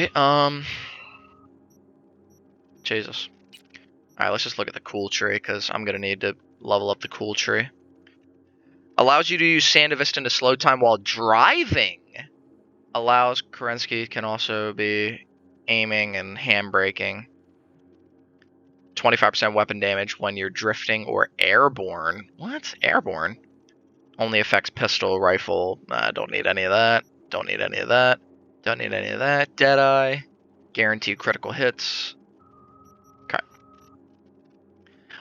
Alright, Jesus. Alright, let's just look at the cool tree, because I'm gonna need to level up the cool tree. Allows you to use Sandevistan to slow time while driving. Allows Kerensky can also be aiming and handbraking. 25% weapon damage when you're drifting or airborne. What? Airborne? Only affects pistol, rifle. Don't need any of that. Don't need any of that. Don't need any of that. Deadeye. Guaranteed critical hits. Okay.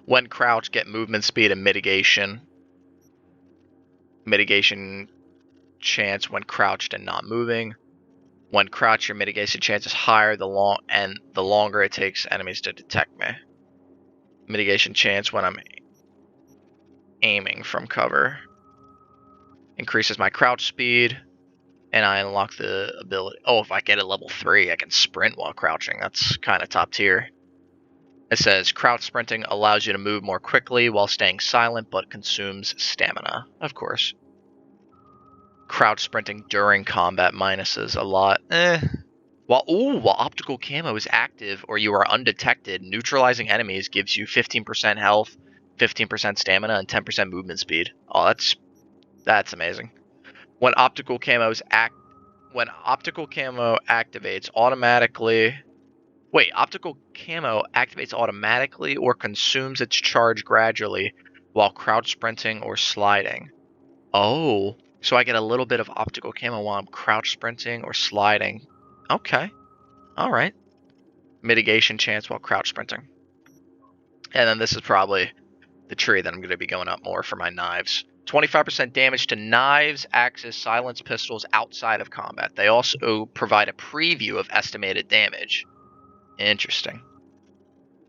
When crouched, get movement speed and mitigation. Mitigation chance when crouched and not moving. When crouched, your mitigation chance is higher the longer it takes enemies to detect me. Mitigation chance when I'm aiming from cover. Increases my crouch speed, and I unlock the ability. Oh, if I get a level 3, I can sprint while crouching. That's kind of top tier. It says crouch sprinting allows you to move more quickly while staying silent, but consumes stamina. Of course. Crouch sprinting during combat minuses a lot. While optical camo is active or you are undetected, neutralizing enemies gives you 15% health, 15% stamina, and 10% movement speed. Oh, that's amazing. When optical camo activates automatically. Wait, optical camo activates automatically or consumes its charge gradually while crouch sprinting or sliding. Oh, so I get a little bit of optical camo while I'm crouch sprinting or sliding. Okay. Alright. Mitigation chance while crouch sprinting. And then this is probably the tree that I'm going to be going up more for my knives. 25% damage to knives, axes, silenced pistols outside of combat. They also provide a preview of estimated damage. Interesting.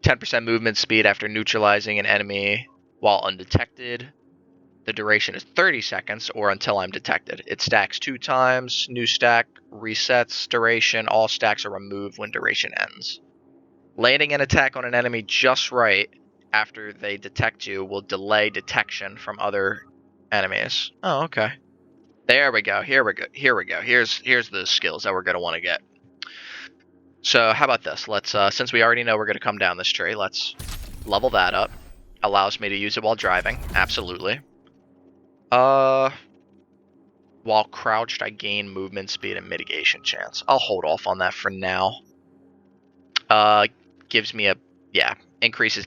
10% movement speed after neutralizing an enemy while undetected. The duration is 30 seconds or until I'm detected. It stacks 2 times. New stack resets duration. All stacks are removed when duration ends. Landing an attack on an enemy just right after they detect you will delay detection from other enemies. Oh, okay. There we go. Here we go. Here's the skills that we're going to want to get. So how about this? Let's since we already know we're going to come down this tree, let's level that up. Allows me to use it while driving. Absolutely. While crouched, I gain movement speed and mitigation chance. I'll hold off on that for now. Gives me increases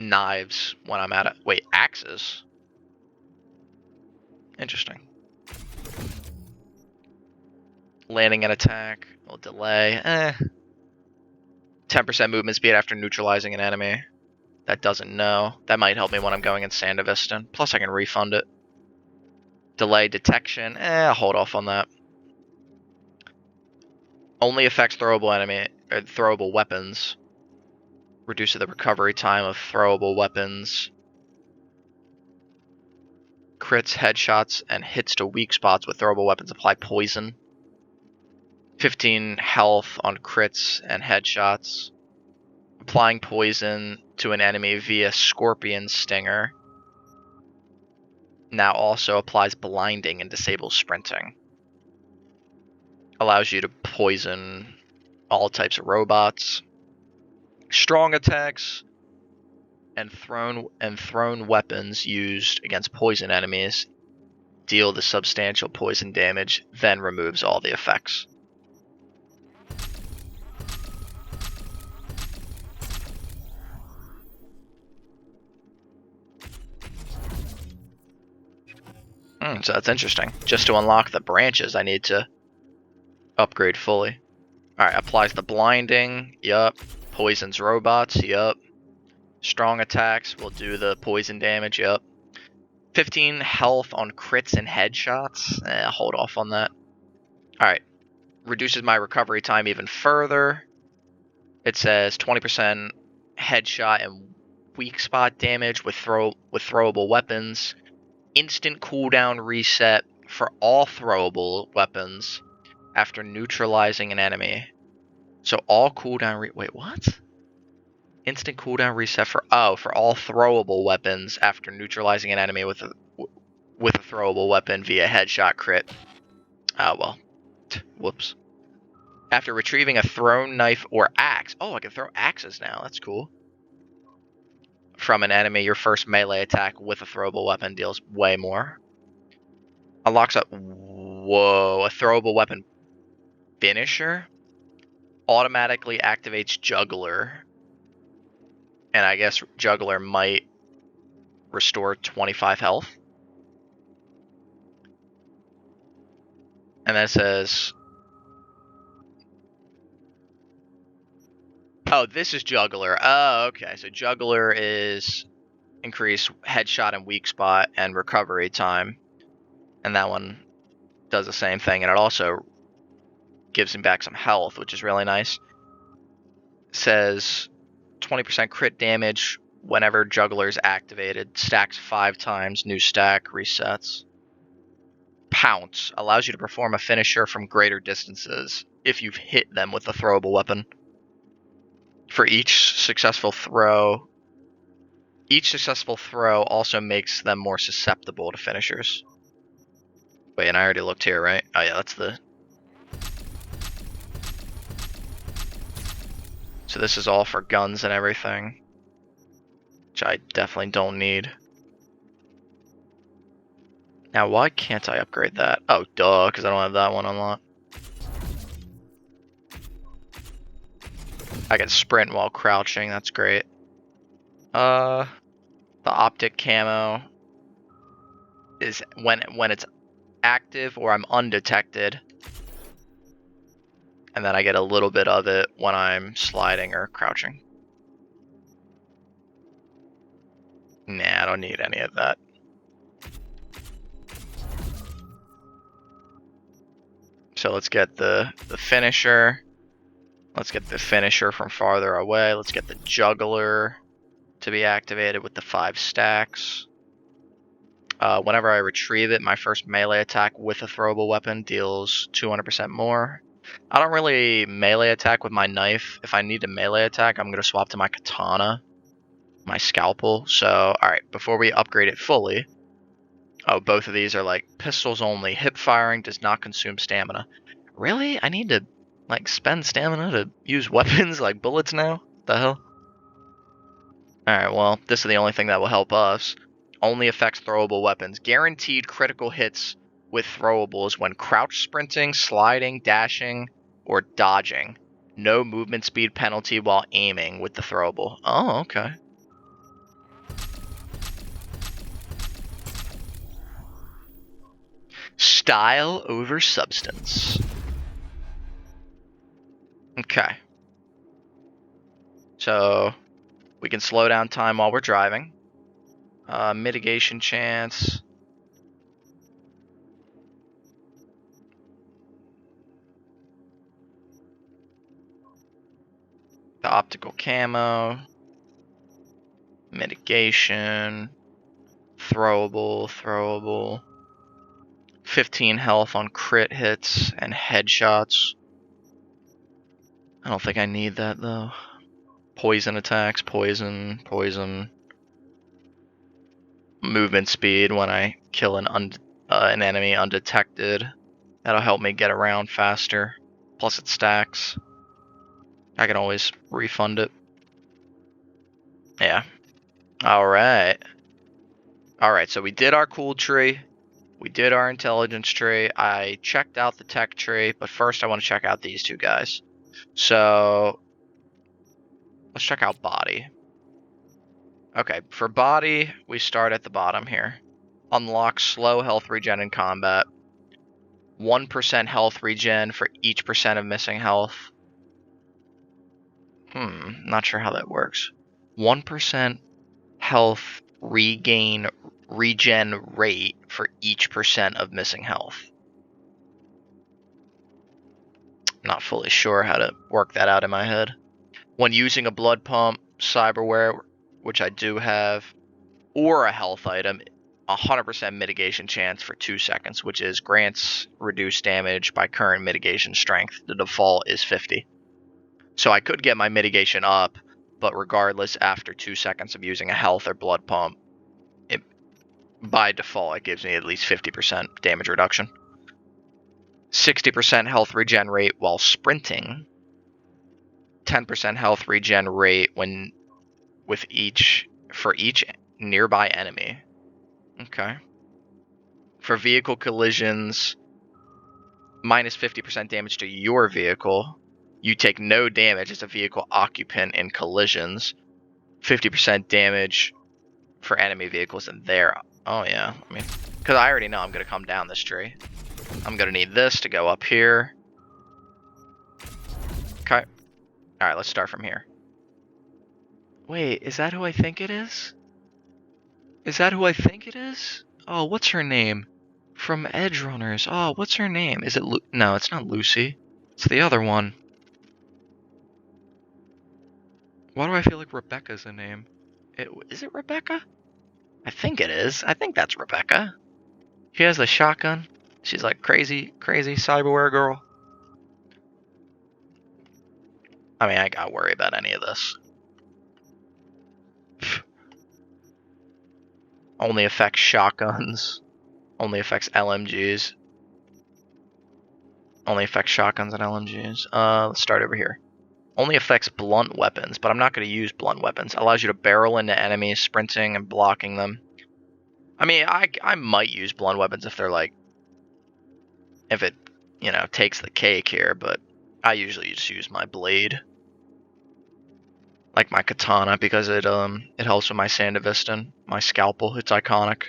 knives when I'm at it. Wait, axes? Interesting. Landing an attack will delay. 10% movement speed after neutralizing an enemy. That doesn't know. That might help me when I'm going in Sandevistan. Plus I can refund it. Delay detection. I'll hold off on that. Only affects throwable weapons. Reduces the recovery time of throwable weapons. Crits, headshots, and hits to weak spots with throwable weapons apply poison. 15 health on crits and headshots. Applying poison to an enemy via Scorpion Stinger. Now also applies blinding and disables sprinting. Allows you to poison all types of robots. Strong attacks and thrown weapons used against poison enemies deal the substantial poison damage, then removes all the effects. So that's interesting. Just to unlock the branches, I need to upgrade fully. Alright, applies the blinding. Yup. Poisons robots. Yup. Strong attacks will do the poison damage. Yup. 15 health on crits and headshots. Hold off on that. Alright. Reduces my recovery time even further. It says 20% headshot and weak spot damage with throwable weapons. Instant cooldown reset for all throwable weapons after neutralizing an enemy. So all cooldown wait, what? Instant cooldown reset for all throwable weapons after neutralizing an enemy with a throwable weapon via headshot crit. Oh well. Whoops. After retrieving a thrown knife or axe. Oh, I can throw axes now. That's cool. From an enemy, your first melee attack with a throwable weapon deals way more. Unlocks a... Whoa, a throwable weapon finisher? Automatically activates Juggler. And I guess Juggler might restore 25 health. And then it says... Oh, this is Juggler. Oh, okay. So Juggler is increase headshot and weak spot and recovery time. And that one does the same thing. And it also gives him back some health, which is really nice. It says 20% crit damage whenever Juggler is activated. Stacks 5 times. New stack resets. Pounce allows you to perform a finisher from greater distances if you've hit them with a throwable weapon. For each successful throw also makes them more susceptible to finishers. Wait, and I already looked here, right? Oh yeah, that's the... So this is all for guns and everything, which I definitely don't need. Now, why can't I upgrade that? Oh, duh, because I don't have that one unlocked. I can sprint while crouching, that's great. The optic camo is when it's active or I'm undetected. And then I get a little bit of it when I'm sliding or crouching. Nah, I don't need any of that. So let's get the finisher. Let's get the finisher from farther away. Let's get the Juggler to be activated with the 5 stacks. Whenever I retrieve it, my first melee attack with a throwable weapon deals 200% more. I don't really melee attack with my knife. If I need to melee attack, I'm going to swap to my katana, my scalpel. So, alright, before we upgrade it fully... Oh, both of these are like pistols only. Hip firing does not consume stamina. Really? I need to like spend stamina to use weapons like bullets now? What the hell? Alright, well, this is the only thing that will help us. Only affects throwable weapons. Guaranteed critical hits with throwables when crouch sprinting, sliding, dashing, or dodging. No movement speed penalty while aiming with the throwable. Oh, okay. Style over substance. Okay. So, we can slow down time while we're driving. Mitigation chance. The optical camo. Mitigation. Throwable. 15 health on crit hits and headshots. I don't think I need that though. Poison attacks, poison. Movement speed when I kill an enemy undetected. That'll help me get around faster. Plus it stacks. I can always refund it. Yeah. Alright. Alright, so we did our cool tree. We did our intelligence tree. I checked out the tech tree, but first I want to check out these two guys. So, let's check out body. Okay, for body, we start at the bottom here. Unlock slow health regen in combat. 1% health regen for each percent of missing health. Not sure how that works. 1% health regen rate for each percent of missing health. Not fully sure how to work that out in my head. When using a blood pump, cyberware, which I do have, or a health item, 100% mitigation chance for 2 seconds, which is grants reduced damage by current mitigation strength. The default is 50. So I could get my mitigation up, but regardless, after 2 seconds of using a health or blood pump, by default, it gives me at least 50% damage reduction. 60% health regen rate while sprinting. 10% health regen rate for each nearby enemy. Okay. For vehicle collisions, minus 50% damage to your vehicle. You take no damage as a vehicle occupant in collisions. 50% damage for enemy vehicles in there. Oh yeah, I mean, because I already know I'm going to come down this tree. I'm going to need this to go up here. Okay. Alright, let's start from here. Wait, is that who I think it is? Is that who I think it is? Oh, what's her name? From Edge Runners. Oh, what's her name? Is it No, it's not Lucy. It's the other one. Why do I feel like Rebecca's a name? Is it Rebecca? I think it is. I think that's Rebecca. She has the shotgun. She's like crazy cyberware girl. I mean, I gotta worry about any of this. Only affects shotguns. Only affects LMGs. Only affects shotguns and LMGs. Let's start over here. Only affects blunt weapons, but I'm not going to use blunt weapons. Allows you to barrel into enemies, sprinting and blocking them. I mean, I might use blunt weapons if they're like, if it, takes the cake here, but I usually just use my blade. Like my katana, because it helps with my Sandevistan, my scalpel. It's iconic.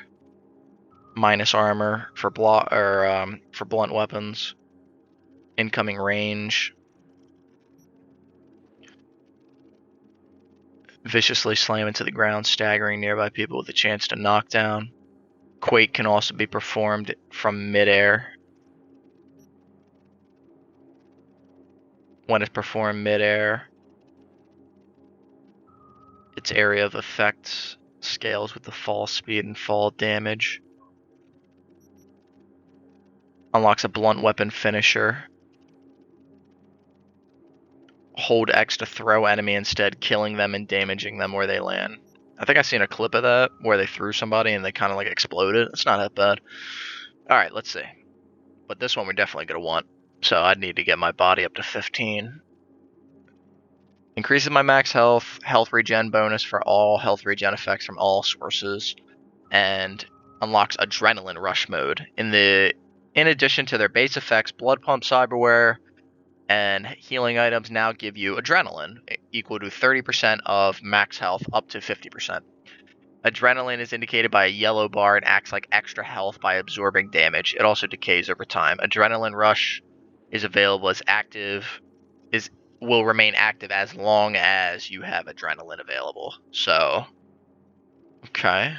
Minus armor for for blunt weapons. Incoming range. Viciously slam into the ground, staggering nearby people with a chance to knock down. Quake can also be performed from midair. When it's performed midair, its area of effect scales with the fall speed and fall damage. Unlocks a blunt weapon finisher. Hold X to throw enemy instead, killing them and damaging them where they land. I think I've seen a clip of that where they threw somebody and they kind of like exploded. It's not that bad. Alright, let's see. But this one we're definitely going to want. So I'd need to get my body up to 15. Increases my max health, health regen bonus for all health regen effects from all sources, and unlocks Adrenaline Rush mode. In addition to their base effects, Blood Pump Cyberware and healing items now give you adrenaline, equal to 30% of max health up to 50%. Adrenaline is indicated by a yellow bar and acts like extra health by absorbing damage. It also decays over time. Adrenaline Rush is available as will remain active as long as you have adrenaline available. So, okay.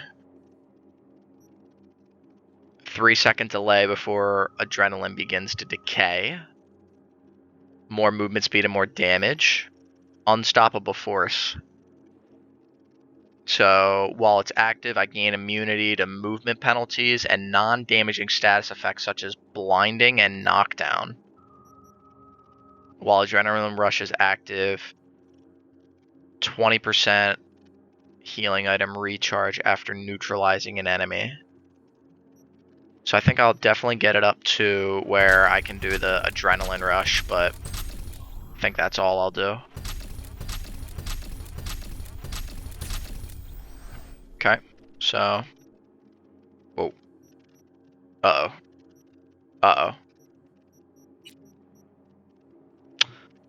3-second delay before adrenaline begins to decay. More movement speed and more damage. Unstoppable force. So, while it's active, I gain immunity to movement penalties and non-damaging status effects such as blinding and knockdown. While Adrenaline Rush is active, 20% healing item recharge after neutralizing an enemy. So I think I'll definitely get it up to where I can do the Adrenaline Rush, but I think that's all I'll do. Okay, so... Whoa. Uh-oh. Uh-oh.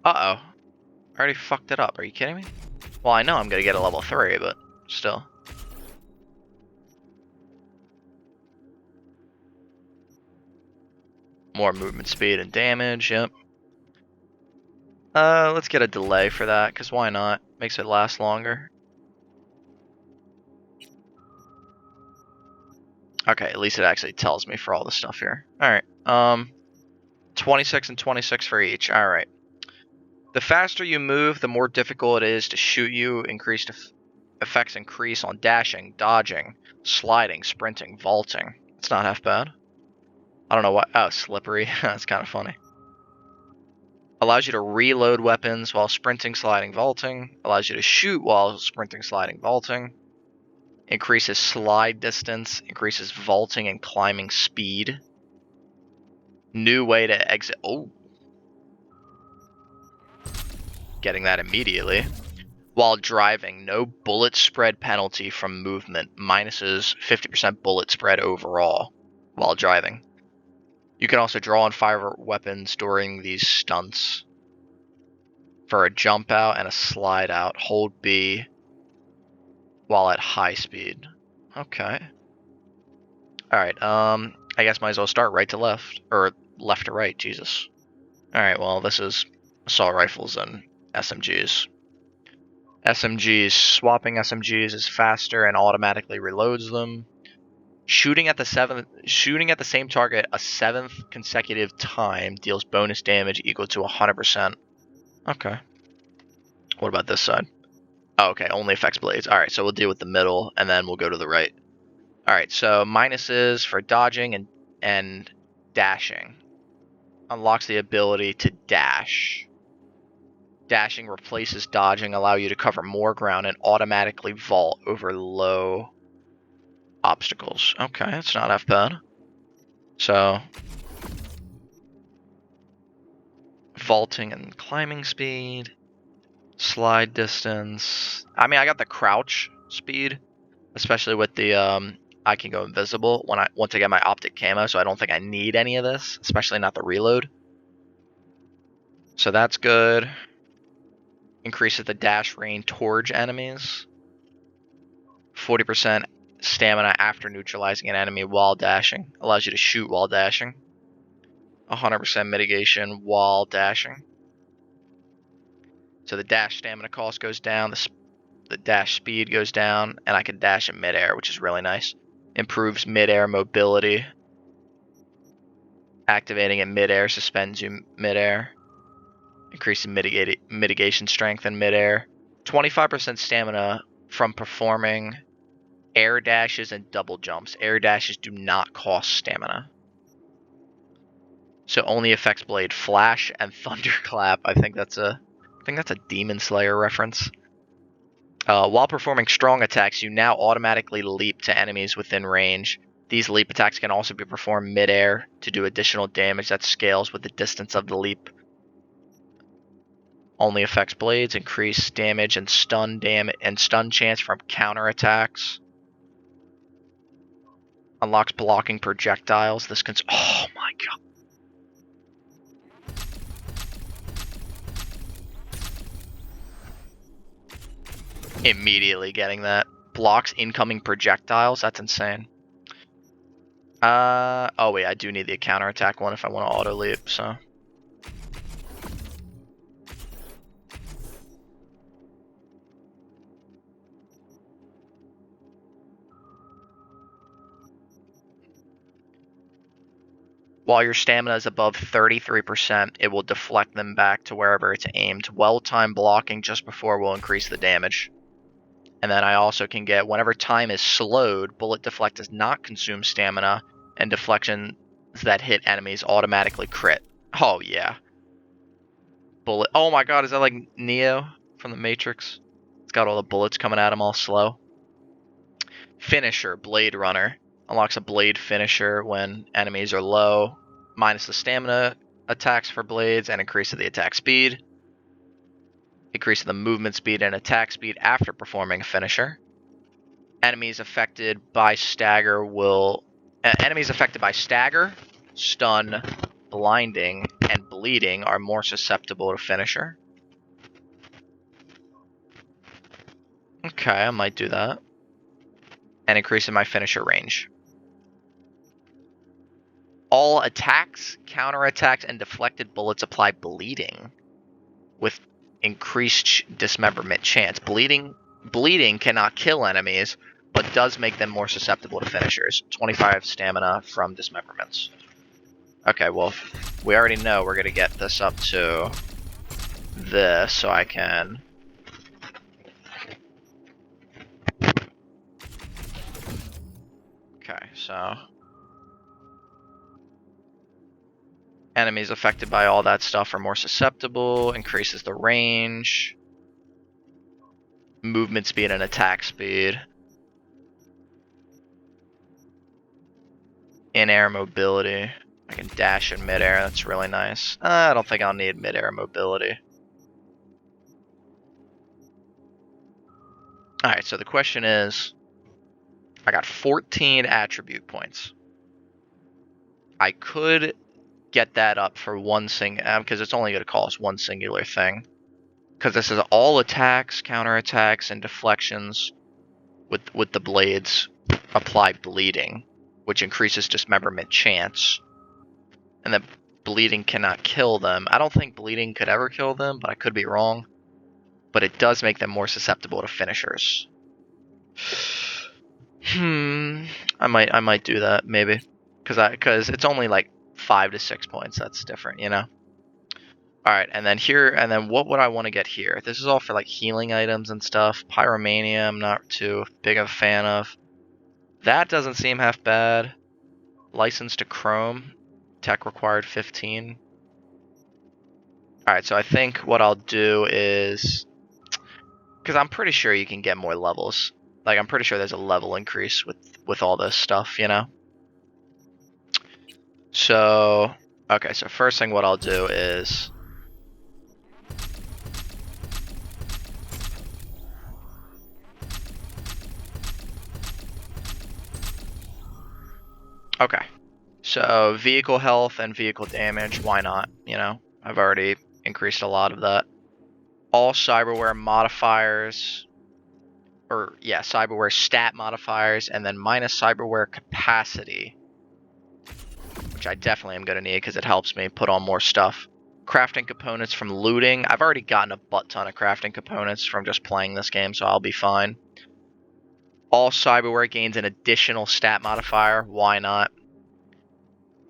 Uh-oh. I already fucked it up. Are you kidding me? Well, I know I'm gonna get a level 3, but still. More movement speed and damage, yep. Let's get a delay for that, because why not? Makes it last longer. Okay, at least it actually tells me for all the stuff here. Alright, 26 and 26 for each, alright. The faster you move, the more difficult it is to shoot you. Increased effects increase on dashing, dodging, sliding, sprinting, vaulting. It's not half bad. I don't know what. Oh, slippery. That's kind of funny. Allows you to reload weapons while sprinting, sliding, vaulting. Allows you to shoot while sprinting, sliding, vaulting. Increases slide distance. Increases vaulting and climbing speed. New way to exit. Oh. Getting that immediately. While driving, no bullet spread penalty from movement. Minuses 50% bullet spread overall while driving. You can also draw and fire weapons during these stunts. For a jump out and a slide out, hold B while at high speed. Okay. Alright, I guess might as well start right to left. Or left to right, Jesus. Alright, well, this is assault rifles and SMGs. Swapping SMGs is faster and automatically reloads them. Shooting at the same target a 7th consecutive time deals bonus damage equal to 100%. Okay. What about this side? Oh, okay, only affects blades. Alright, so we'll deal with the middle, and then we'll go to the right. Alright, so minuses for dodging and dashing. Unlocks the ability to dash. Dashing replaces dodging, allow you to cover more ground and automatically vault over low obstacles. Okay, that's not half bad. So, vaulting and climbing speed, slide distance. I mean, I got the crouch speed, especially with the I can go invisible once I get my optic camo, so I don't think I need any of this, especially not the reload. So that's good. Increases the dash range towards enemies. 40% stamina after neutralizing an enemy while dashing. Allows you to shoot while dashing. 100% mitigation while dashing. So the dash stamina cost goes down, the dash speed goes down, and I can dash in midair, which is really nice. Improves midair mobility. Activating in midair suspends you midair. Increasing mitigation strength in midair. 25% stamina from performing air dashes and double jumps. Air dashes do not cost stamina. So only affects blade flash and thunderclap. I think that's a Demon Slayer reference. While performing strong attacks, you now automatically leap to enemies within range. These leap attacks can also be performed mid-air to do additional damage that scales with the distance of the leap. Only affects blades, increase damage and stun chance from counterattacks. Unlocks blocking projectiles. This can. Oh my god. Immediately getting that. Blocks incoming projectiles. That's insane. Oh wait, I do need the counterattack one if I want to auto leap, so. While your stamina is above 33%, it will deflect them back to wherever it's aimed. Well-timed blocking just before will increase the damage. And then I also can get, whenever time is slowed, bullet deflect does not consume stamina, and deflections that hit enemies automatically crit. Oh yeah. Bullet. Oh my god, is that like Neo from the Matrix? It's got all the bullets coming at him all slow. Finisher, Blade Runner. Unlocks a blade finisher when enemies are low. Minus the stamina attacks for blades and increases the attack speed. Increases the movement speed and attack speed after performing a finisher. Enemies affected by stagger, stun, blinding, and bleeding are more susceptible to finisher. Okay, I might do that. And increasing my finisher range. All attacks, counterattacks, and deflected bullets apply bleeding with increased dismemberment chance. Bleeding cannot kill enemies, but does make them more susceptible to finishers. 25 stamina from dismemberments. Okay, well, we already know we're going to get this up to this, so I can... Okay, so... Enemies affected by all that stuff are more susceptible, increases the range, movement speed and attack speed, in-air mobility. I can dash in midair. That's really nice. I don't think I'll need midair mobility. Alright, so the question is, I got 14 attribute points. I could get that up for one because it's only going to cost one singular thing. Because this is all attacks, counterattacks, and deflections with the blades apply bleeding, which increases dismemberment chance. And then bleeding cannot kill them. I don't think bleeding could ever kill them, but I could be wrong. But it does make them more susceptible to finishers. I might do that maybe, because it's only like 5 to 6 points. That's different, you know. All right, and then what would I want to get here? This is all for like healing items and stuff. Pyromania, I'm not too big of a fan of. That doesn't seem half bad. License to Chrome, tech required 15. All right, so I think what I'll do is, because I'm pretty sure you can get more levels. Like I'm pretty sure there's a level increase with all this stuff, you know. So okay, so first thing what I'll do is. Okay. So vehicle health and vehicle damage, why not? You know, I've already increased a lot of that. All cyberware modifiers, cyberware stat modifiers, and then minus cyberware capacity, which I definitely am going to need because it helps me put on more stuff. Crafting components from looting. I've already gotten a butt ton of crafting components from just playing this game, so I'll be fine. All cyberware gains an additional stat modifier, why not?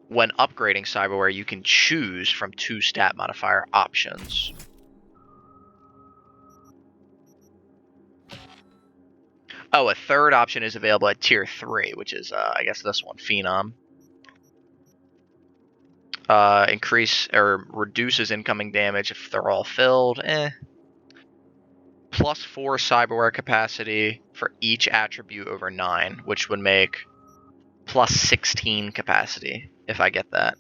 When upgrading cyberware, you can choose from 2 stat modifier options. Oh, a third option is available at tier 3, which is, I guess this one, Phenom. Increase or reduces incoming damage if they're all filled. Plus 4 cyberware capacity for each attribute over 9, which would make plus 16 capacity if I get that.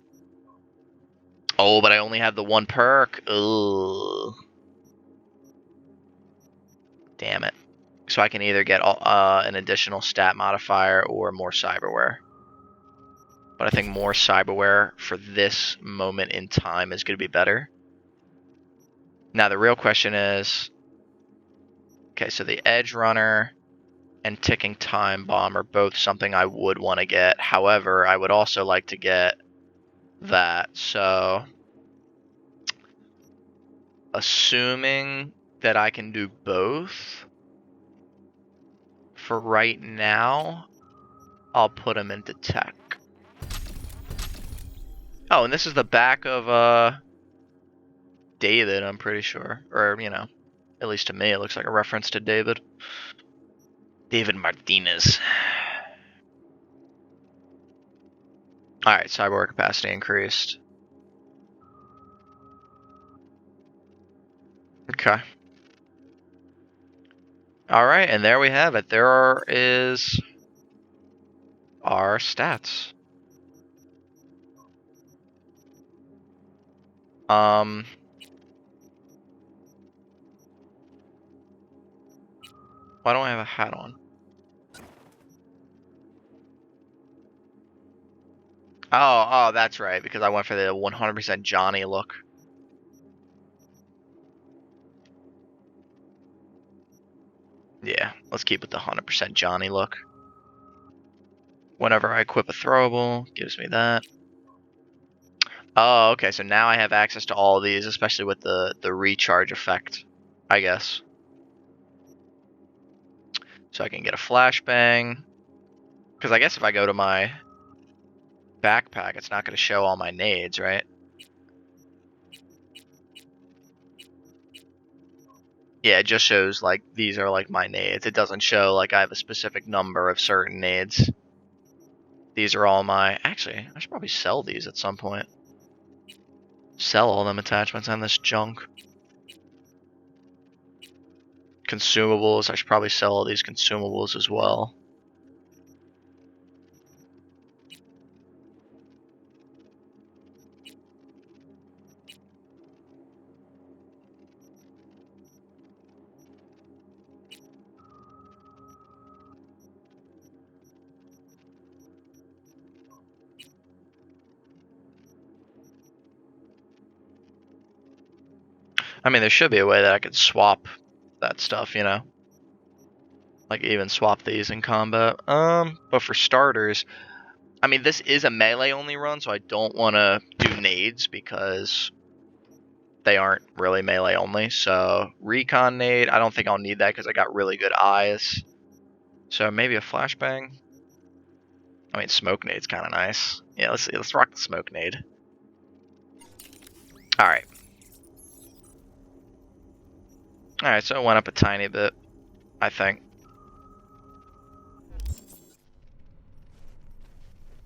Oh, but I only have the 1 perk. Ugh. Damn it. So I can either get an additional stat modifier or more cyberware. But I think more cyberware for this moment in time is going to be better. Now the real question is, okay, so the Edge Runner and Ticking Time Bomb are both something I would want to get. However, I would also like to get that. So assuming that I can do both for right now, I'll put them into tech. Oh, and this is the back of David, I'm pretty sure. Or, you know, at least to me, it looks like a reference to David. David Martinez. Alright, cyberware capacity increased. Okay. Alright, and there we have it. There is our stats. Why don't I have a hat on? Oh, that's right, because I went for the 100% Johnny look. Yeah, let's keep it the 100% Johnny look. Whenever I equip a throwable, gives me that. Oh, okay, so now I have access to all of these, especially with the recharge effect, I guess. So I can get a flashbang. Because I guess if I go to my backpack, it's not going to show all my nades, right? Yeah, it just shows like these are like my nades. It doesn't show like I have a specific number of certain nades. These are all my... Actually, I should probably sell these at some point. Sell all them attachments and this junk. Consumables, I should probably sell all these consumables as well. I mean, there should be a way that I could swap that stuff, you know? Like even swap these in combat. But for starters, I mean, this is a melee only run, so I don't want to do nades because they aren't really melee only. So recon nade, I don't think I'll need that because I got really good eyes. So maybe a flashbang. I mean, smoke nade's kind of nice. Yeah, let's rock the smoke nade. All right. All right, so it went up a tiny bit, I think.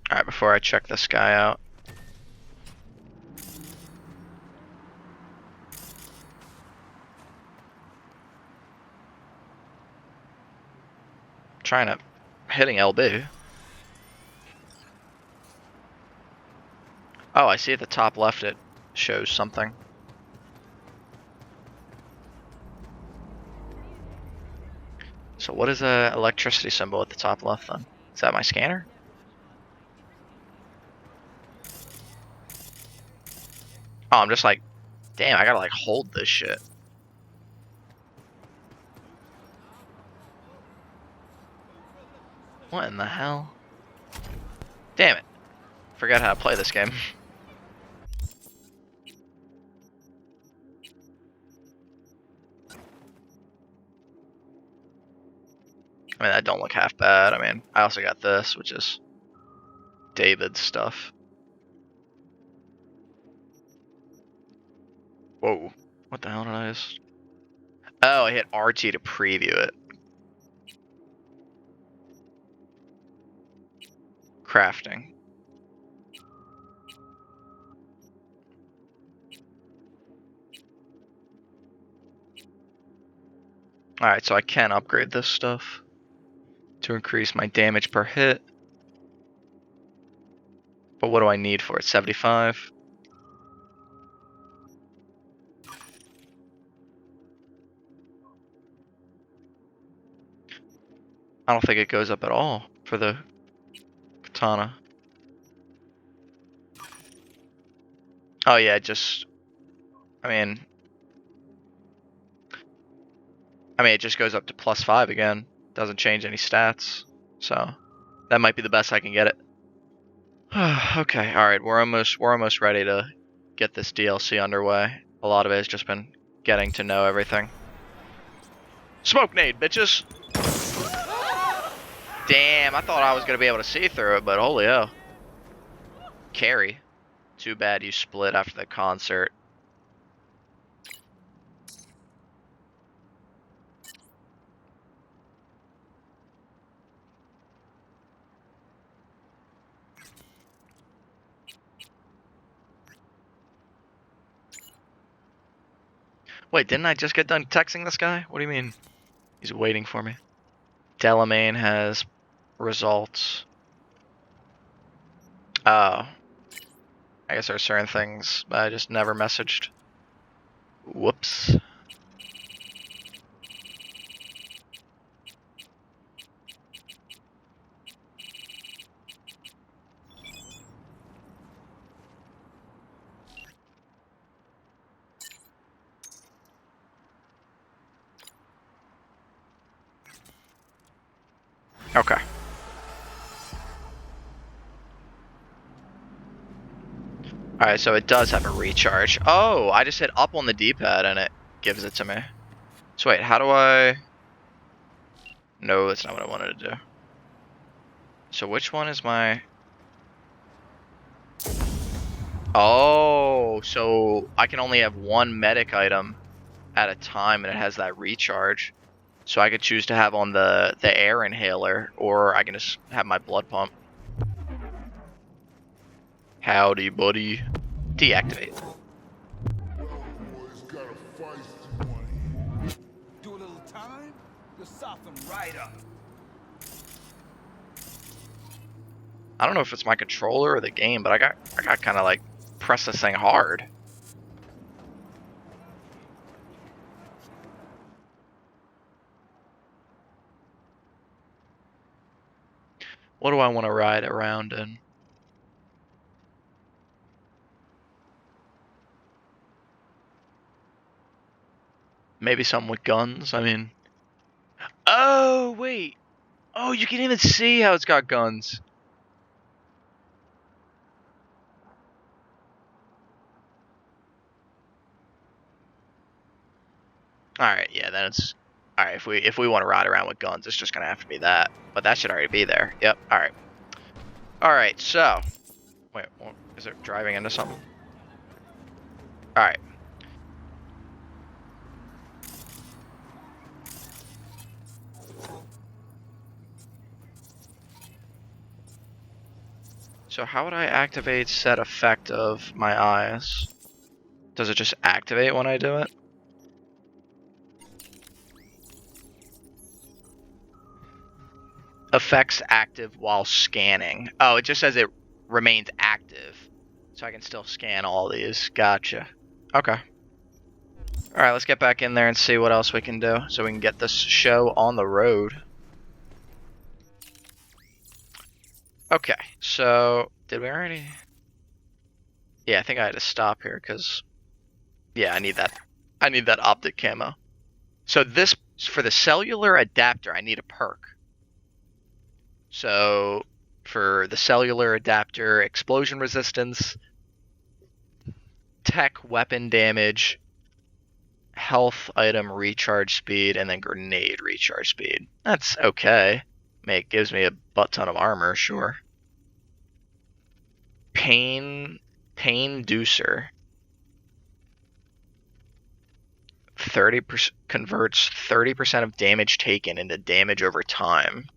All right, before I check this guy out. Trying to hitting LB. Oh, I see at the top left it shows something. So what is a electricity symbol at the top left then? Is that my scanner? Oh, I'm just like, damn, I gotta like hold this shit. What in the hell? Damn it. Forgot how to play this game. I mean, that don't look half bad. I mean, I also got this, which is David's stuff. Whoa. What the hell did I just... Oh, I hit RT to preview it. Crafting. Alright, so I can upgrade this stuff to increase my damage per hit. But what do I need for it? 75? I don't think it goes up at all for the katana. Oh yeah, just... I mean, it just goes up to +5 again. Doesn't change any stats. So, that might be the best I can get it. Okay, alright, we're almost ready to get this DLC underway. A lot of it has just been getting to know everything. Smoke nade, bitches! Damn, I thought I was gonna be able to see through it, but holy hell. Carry. Too bad you split after the concert. Wait, didn't I just get done texting this guy? What do you mean? He's waiting for me. Delamain has results. Oh. I guess there are certain things I just never messaged. Whoops. Okay. Alright, so it does have a recharge. Oh, I just hit up on the D-pad and it gives it to me. So wait, how do I... No, that's not what I wanted to do. So which one is my... Oh, so I can only have one medic item at a time and it has that recharge. So I could choose to have on the air inhaler, or I can just have my blood pump. Howdy, buddy. Deactivate. Do a little time, you'll soften right up. I don't know if it's my controller or the game, but I got kind of like press this thing hard. What do I want to ride around in? Maybe some with guns. I mean, oh wait, oh you can even see how it's got guns. All right, yeah, then it's all right. If we want to ride around with guns, it's just gonna have to be that. But that should already be there. Yep. All right. All right. So, wait, what, is it driving into something? All right. So how would I activate set effect of my eyes? Does it just activate when I do it? Effects active while scanning. Oh, it just says it remains active. So I can still scan all these. Gotcha. Okay. Alright, let's get back in there and see what else we can do so we can get this show on the road. Okay, so did we already? Yeah, I think I had to stop here because yeah, I need that. I need that optic camo. So this for the cellular adapter, I need a perk. So for the cellular adapter, explosion resistance, tech weapon damage, health item recharge speed, and then grenade recharge speed. That's okay. It gives me a butt ton of armor, sure. Pain Deucer. 30% converts 30% of damage taken into damage over time.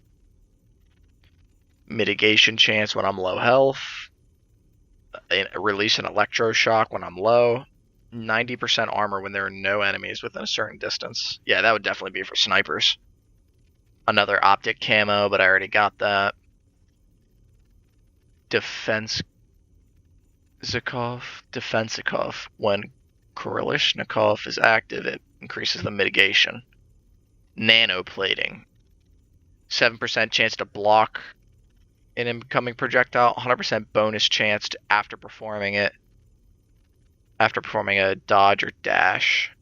Mitigation chance when I'm low health. Release an electroshock when I'm low. 90% armor when there are no enemies within a certain distance. Yeah, that would definitely be for snipers. Another optic camo, but I already got that. Defensikov. When Korolishnikov is active, it increases the mitigation. Nanoplating. 7% chance to block an incoming projectile. 100% bonus chance to, after performing a dodge or dash.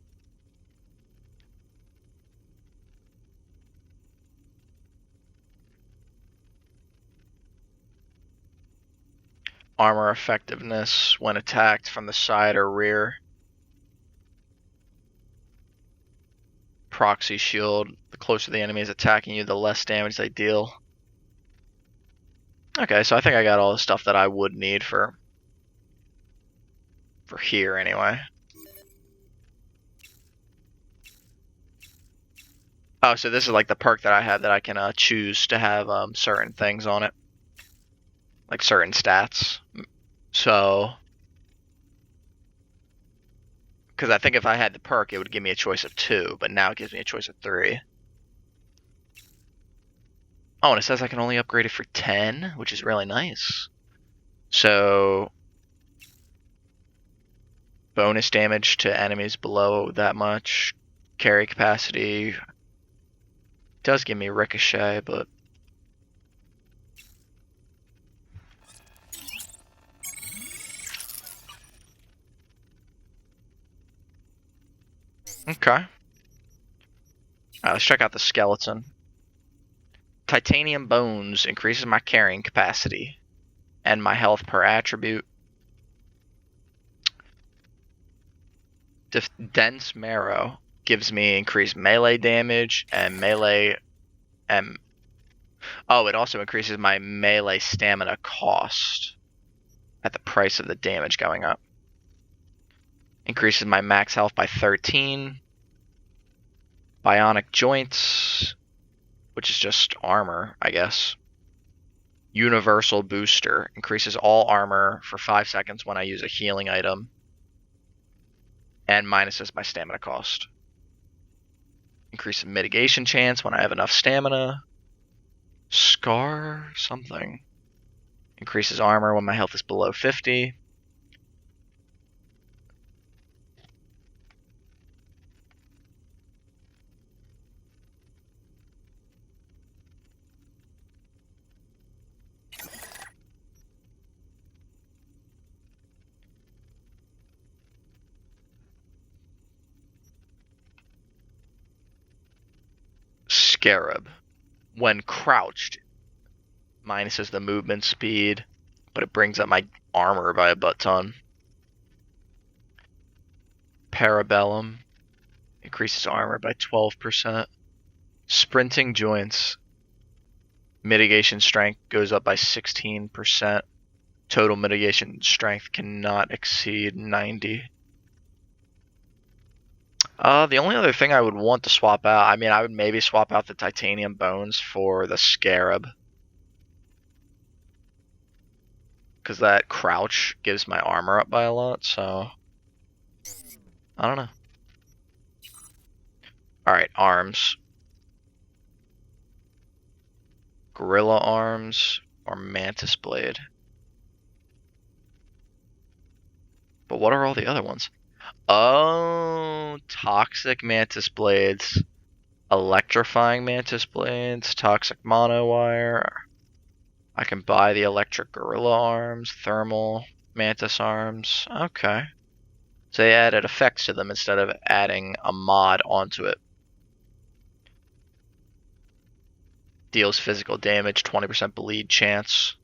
Armor effectiveness when attacked from the side or rear. Proxy shield. The closer the enemy is attacking you, the less damage they deal. Okay, so I think I got all the stuff that I would need for here anyway. Oh, so this is like the perk that I have that I can choose to have certain things on it, like certain stats. So, because I think if I had the perk, it would give me a choice of 2, but now it gives me a choice of 3. Oh, and it says I can only upgrade it for 10, which is really nice. So, bonus damage to enemies below that much. Carry capacity. Does give me ricochet, but okay. Alright, let's check out the skeleton. Titanium bones increases my carrying capacity and my health per attribute. Dense marrow gives me increased melee damage and melee and oh, it also increases my melee stamina cost at the price of the damage going up. Increases my max health by 13. Bionic joints, which is just armor, I guess. Universal booster increases all armor for 5 seconds when I use a healing item. And minuses my stamina cost. Increases mitigation chance when I have enough stamina. Scar something. Increases armor when my health is below 50. Scarab. When crouched, minuses the movement speed, but it brings up my armor by a butt ton. Parabellum. Increases armor by 12%. Sprinting joints. Mitigation strength goes up by 16%. Total mitigation strength cannot exceed 90. The only other thing I would want to swap out, I mean, I would maybe swap out the titanium bones for the scarab. Because that crouch gives my armor up by a lot, so I don't know. Alright, arms. Gorilla arms or mantis blade. But what are all the other ones? Oh, toxic mantis blades, electrifying mantis blades, toxic monowire. I can buy the electric gorilla arms, thermal mantis arms. Okay. So they added effects to them instead of adding a mod onto it. Deals physical damage, 20% bleed chance.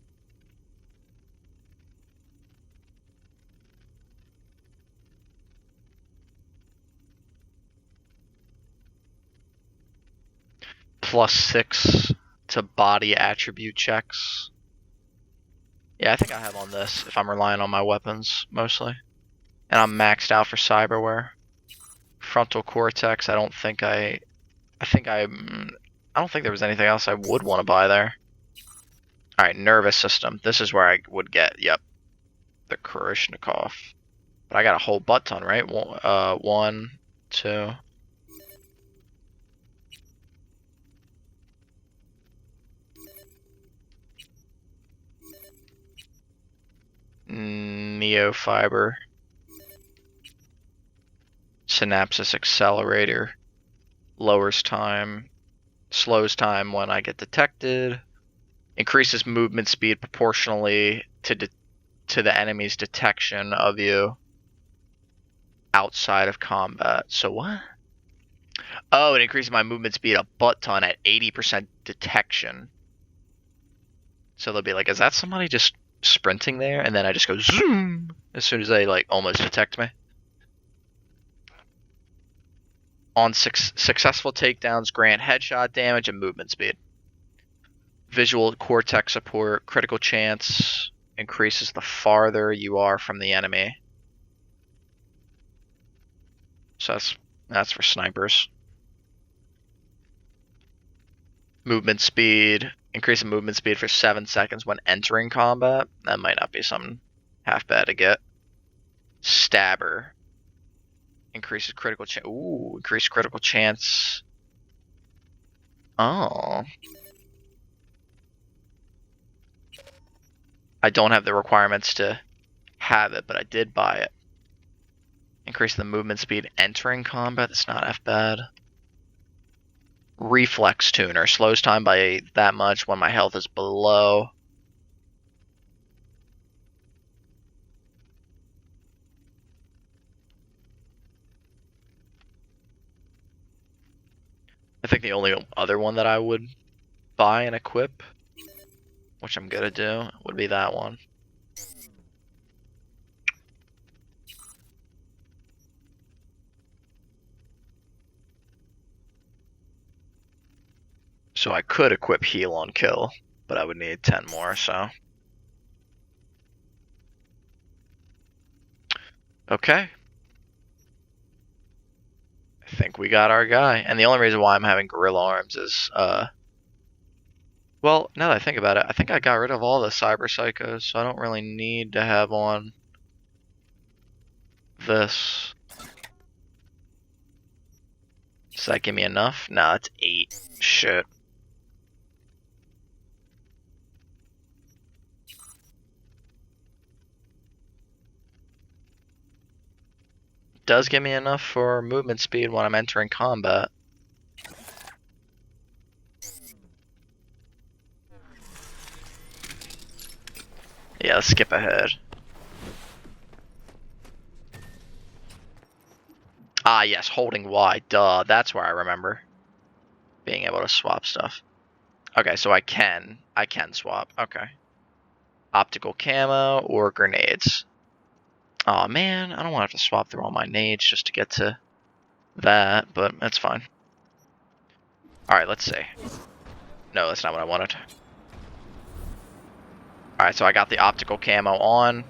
+6 to body attribute checks. Yeah, I think I have on this if I'm relying on my weapons mostly. And I'm maxed out for cyberware. Frontal cortex, I don't think I don't think there was anything else I would want to buy there. Alright, nervous system. This is where I would get, yep, the Kurishnikov. But I got a whole butt ton, right? 1, 2. Neofiber. Synapsis accelerator. Lowers time. Slows time when I get detected. Increases movement speed proportionally to the enemy's detection of you outside of combat. So what? Oh, it increases my movement speed a butt ton at 80% detection. So they'll be like, is that somebody just sprinting there? And then I just go zoom as soon as they like almost detect me. On successful takedowns, grant headshot damage and movement speed. Visual cortex support, critical chance increases the farther you are from the enemy. So that's for snipers. Movement speed, increase in movement speed for 7 seconds when entering combat. That might not be something half bad to get. Stabber. Increases critical chance. Ooh, increased critical chance. Oh. I don't have the requirements to have it, but I did buy it. Increase the movement speed entering combat. That's not half bad. Reflex tuner. Slows time by that much when my health is below. I think the only other one that I would buy and equip, which I'm gonna do, would be that one. So I could equip heal on kill, but I would need 10 more, so. Okay. I think we got our guy. And the only reason why I'm having gorilla arms is, well, now that I think about it, I think I got rid of all the cyber psychos, so I don't really need to have on this. Does that give me enough? Nah, it's 8. Shit. Does give me enough for movement speed when I'm entering combat. Yeah, let's skip ahead. Ah, yes, holding Y. Duh, that's where I remember. being able to swap stuff. Okay, so I can swap. Okay. Optical camo or grenades. Aw, man, I don't want to have to swap through all my nades just to get to that, but that's fine. Alright, let's see. No, that's not what I wanted. Alright, so I got the optical camo on.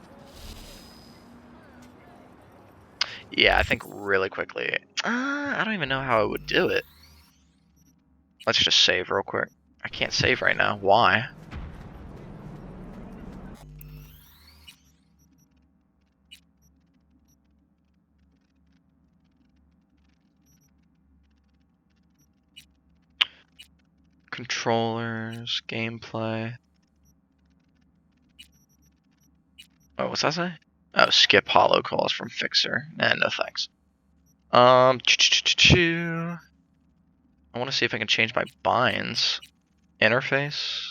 Yeah, I think really quickly. I don't even know how I would do it. Let's just save real quick. I can't save right now. Why? Controllers, gameplay. Oh, what's that say? Oh, skip hollow calls from Fixer. No thanks. I want to see if I can change my binds interface.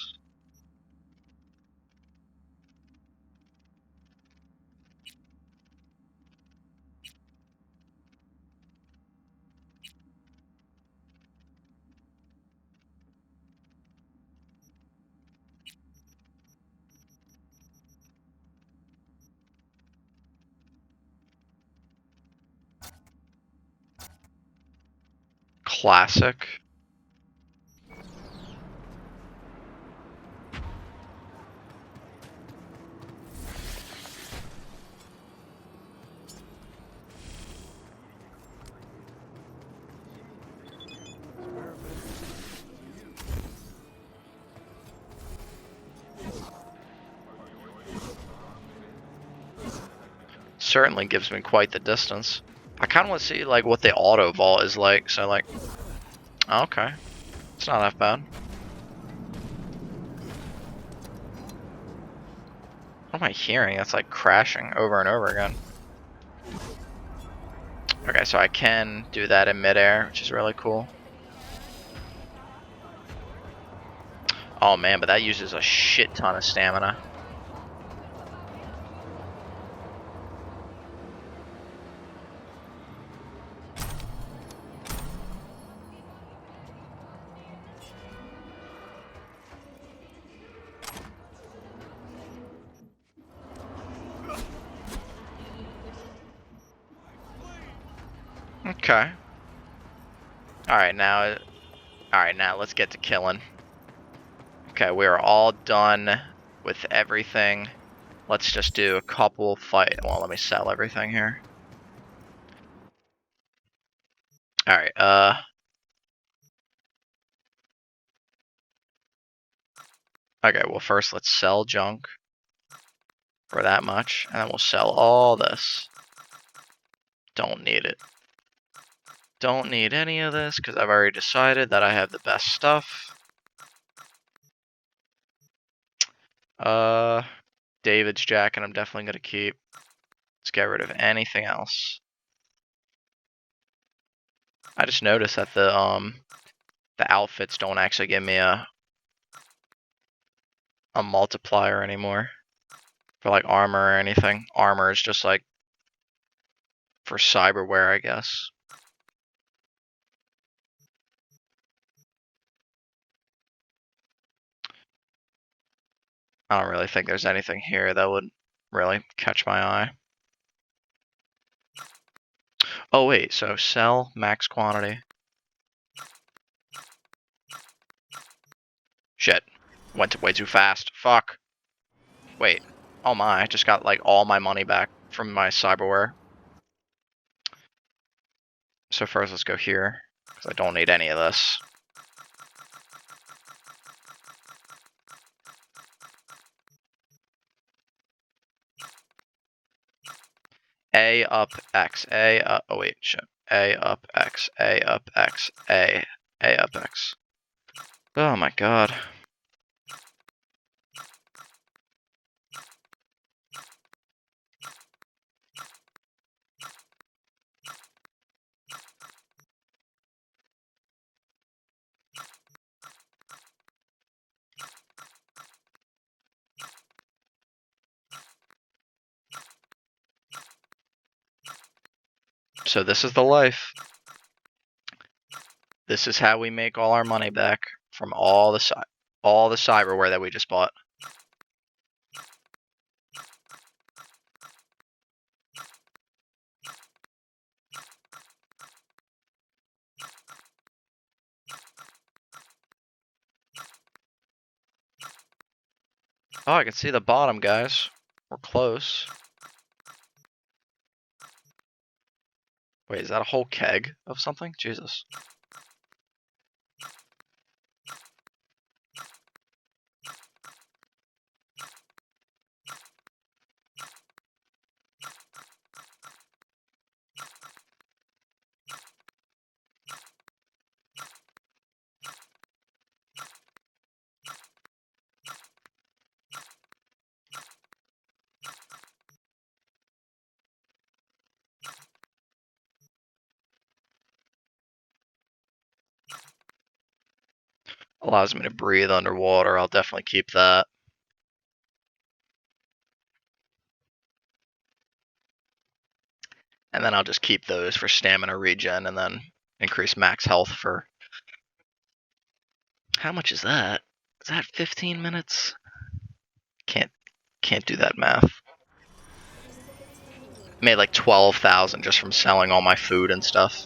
Classic. Certainly gives me quite the distance. I kind of want to see like what the auto vault is like. So like, okay, it's not that bad. What am I hearing? That's like crashing over and over again. Okay, so I can do that in midair, which is really cool. Oh man, but that uses a shit ton of stamina. Okay. Alright, now let's get to killing. Okay, we are all done with everything. Let's just do a couple fight. Well, let me sell everything here. Alright, okay, well first let's sell junk for that much, and then we'll sell all this. Don't need it. Don't need any of this, because I've already decided that I have the best stuff. David's jacket I'm definitely going to keep. Let's get rid of anything else. I just noticed that the outfits don't actually give me a multiplier anymore for like armor or anything. Armor is just like for cyberware, I guess. I don't really think there's anything here that would really catch my eye. Oh wait, so sell max quantity. Shit, went way too fast. Fuck. Wait. Oh my, I just got like all my money back from my cyberware. So first let's go here, because I don't need any of this. A up X, A up, oh wait, shit. A up X, A up X, A up X. Oh my god. So this is the life. This is how we make all our money back from all the cyberware that we just bought. Oh, I can see the bottom, guys. We're close. Wait, is that a whole keg of something? Jesus. Allows me to breathe underwater. I'll definitely keep that. And then I'll just keep those for stamina regen and then increase max health for... How much is that? Is that 15 minutes? Can't do that math. Made like 12,000 just from selling all my food and stuff.